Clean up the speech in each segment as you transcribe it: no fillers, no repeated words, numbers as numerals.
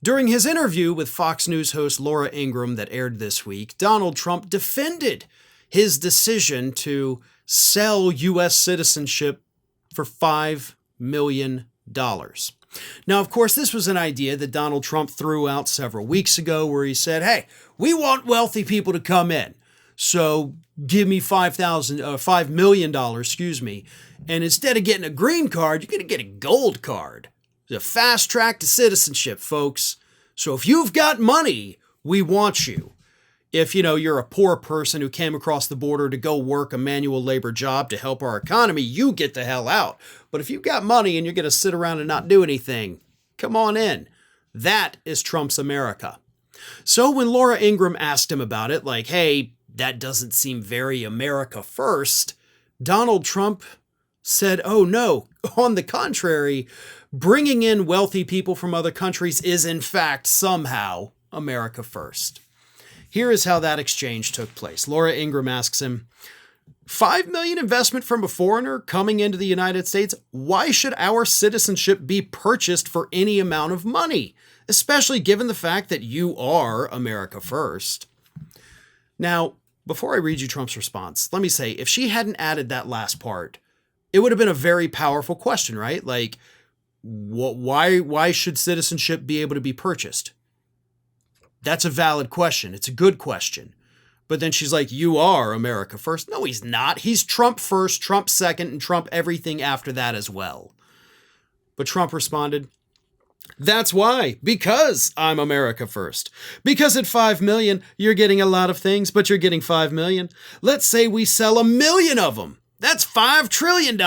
During his interview with Fox News host Laura Ingraham that aired this week, Donald Trump defended his decision to sell U.S. citizenship for $5 million. Now, of course, this was an idea that Donald Trump threw out several weeks ago where he said, hey, we want wealthy people to come in. So give me $5 million, excuse me. And instead of getting a green card, you're going to get a gold card. It's a fast track to citizenship, folks. So if you've got money, we want you. If, you're a poor person who came across the border to go work a manual labor job to help our economy, you get the hell out. But if you've got money and you're going to sit around and not do anything, come on in. That is Trump's America. So when Laura Ingraham asked him about it, like, hey, that doesn't seem very America first, Donald Trump said, oh no, on the contrary, bringing in wealthy people from other countries is in fact somehow America first. Here is how that exchange took place. Laura Ingraham asks him, $5 million investment from a foreigner coming into the United States? Why should our citizenship be purchased for any amount of money, especially given the fact that you are America first? Now, before I read you Trump's response, let me say, if she hadn't added that last part, it would have been a very powerful question, right? Like, why should citizenship be able to be purchased? That's a valid question. It's a good question. But then she's like, you are America first. No, he's not. He's Trump first, Trump second, and Trump everything after that as well. But Trump responded, that's why, because I'm America first. Because at $5 million, you're getting a lot of things, but you're getting $5 million. Let's say we sell 1 million of them. That's $5 trillion.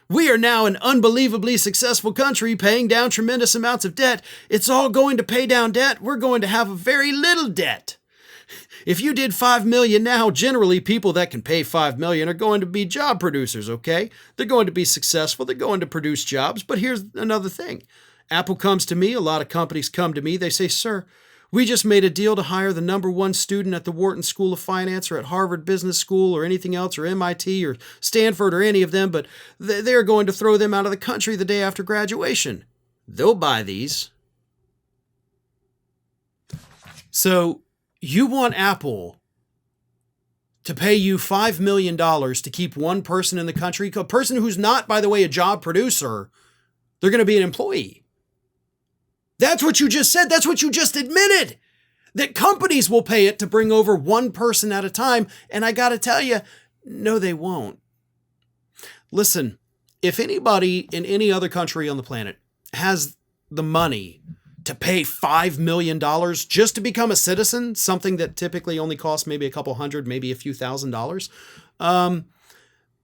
We are now an unbelievably successful country paying down tremendous amounts of debt. It's all going to pay down debt. We're going to have a very little debt. If you did 5 million now, generally people that can pay 5 million are going to be job producers, okay? They're going to be successful. They're going to produce jobs. But here's another thing. Apple comes to me. A lot of companies come to me. They say, sir, we just made a deal to hire the #1 student at the Wharton School of Finance or at Harvard Business School or anything else or MIT or Stanford or any of them, but they're going to throw them out of the country the day after graduation. They'll buy these. So you want Apple to pay you $5 million to keep one person in the country, a person who's not, by the way, a job producer. They're going to be an employee. That's what you just said. That's what you just admitted, that companies will pay it to bring over one person at a time. And I got to tell you, no, they won't. Listen, if anybody in any other country on the planet has the money to pay $5 million just to become a citizen, something that typically only costs maybe a couple hundred, maybe a few $1,000s,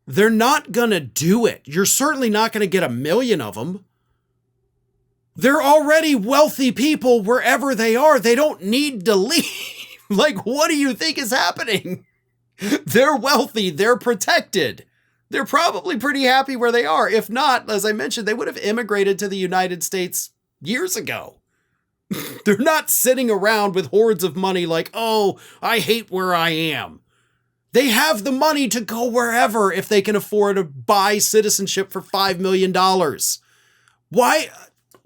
they're not going to do it. You're certainly not going to get 1 million of them. They're already wealthy people wherever they are. They don't need to leave. Like, what do you think is happening? They're wealthy. They're protected. They're probably pretty happy where they are. If not, as I mentioned, they would have immigrated to the United States years ago. They're not sitting around with hordes of money like, oh, I hate where I am. They have the money to go wherever if they can afford to buy citizenship for $5 million.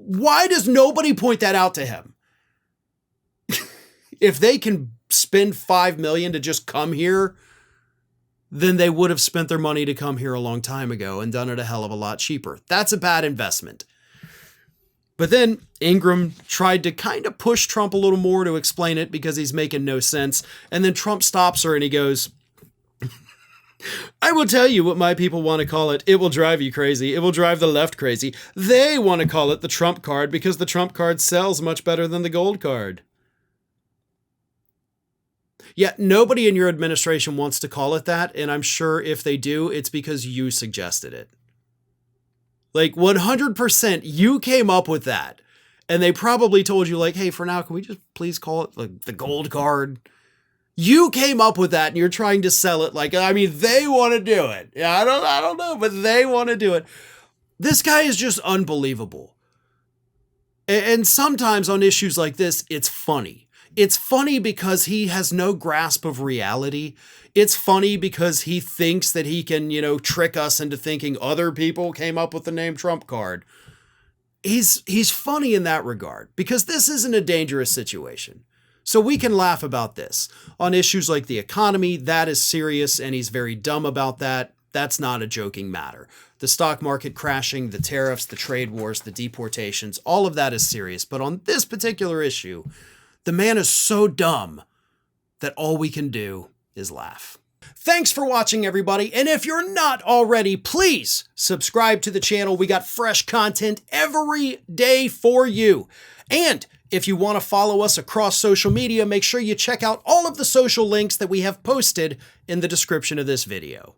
Why does nobody point that out to him? If they can spend $5 million to just come here, then they would have spent their money to come here a long time ago and done it a hell of a lot cheaper. That's a bad investment. But then Ingraham tried to kind of push Trump a little more to explain it because he's making no sense. And then Trump stops her and he goes, I will tell you what my people want to call it. It will drive you crazy. It will drive the left crazy. They want to call it the Trump card because the Trump card sells much better than the gold card. Yeah, nobody in your administration wants to call it that. And I'm sure if they do, it's because you suggested it. Like 100% you came up with that. And they probably told you like, hey, for now, can we just please call it like the gold card? You came up with that and you're trying to sell it like, I mean, they want to do it. Yeah, I don't know, but they want to do it. This guy is just unbelievable. And sometimes on issues like this, it's funny. It's funny because he has no grasp of reality. It's funny because he thinks that he can, trick us into thinking other people came up with the name Trump card. he's funny in that regard because this isn't a dangerous situation. So we can laugh about this. On issues like the economy, that is serious, and he's very dumb about that. That's not a joking matter. The stock market crashing, the tariffs, the trade wars, the deportations, all of that is serious. But on this particular issue, the man is so dumb that all we can do is laugh. Thanks for watching, everybody. And if you're not already, please subscribe to the channel. We got fresh content every day for you. And if you want to follow us across social media, make sure you check out all of the social links that we have posted in the description of this video.